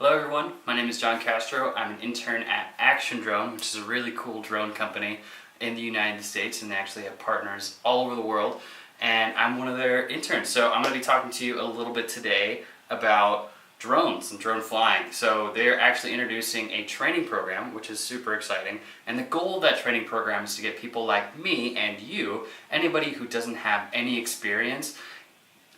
Hello everyone, my name is John Castro. I'm an intern at Action Drone, which is a really cool drone company in the United States, and they actually have partners all over the world, and I'm one of their interns. So I'm going to be talking to you a little bit today about drones and drone flying. So they're actually introducing a training program, which is super exciting, and the goal of that training program is to get people like me and you, anybody who doesn't have any experience,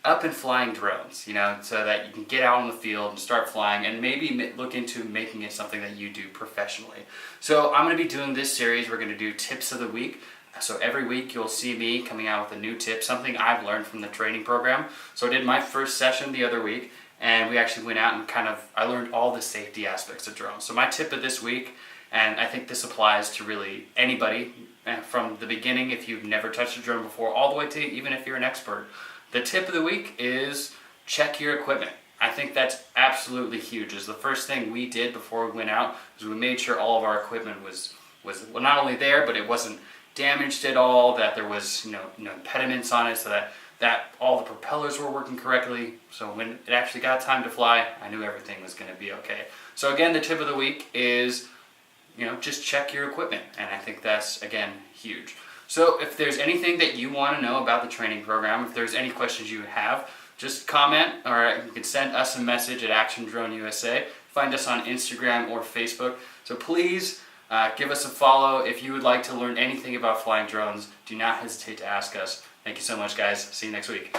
up and flying drones, so that you can get out in the field and start flying and maybe look into making it something that you do professionally. So I'm going to be doing this series. We're going to do tips of the week. So every week you'll see me coming out with a new tip, something I've learned from the training program. So I did my first session the other week, and we actually went out and I learned all the safety aspects of drones. So my tip of this week, and I think this applies to really anybody from the beginning if you've never touched a drone before, all the way to even if you're an expert. The tip of the week is check your equipment. I think that's absolutely huge. It's the first thing we did before we went out, is we made sure all of our equipment was well, not only there, but it wasn't damaged at all, that there was no impediments on it, so that all the propellers were working correctly. So when it actually got time to fly, I knew everything was going to be okay. So again, the tip of the week is just check your equipment, and I think that's, again, huge. So if there's anything that you want to know about the training program, if there's any questions you have, just comment, or you can send us a message at Action Drone USA. Find us on Instagram or Facebook. So please give us a follow. If you would like to learn anything about flying drones, do not hesitate to ask us. Thank you so much, guys. See you next week.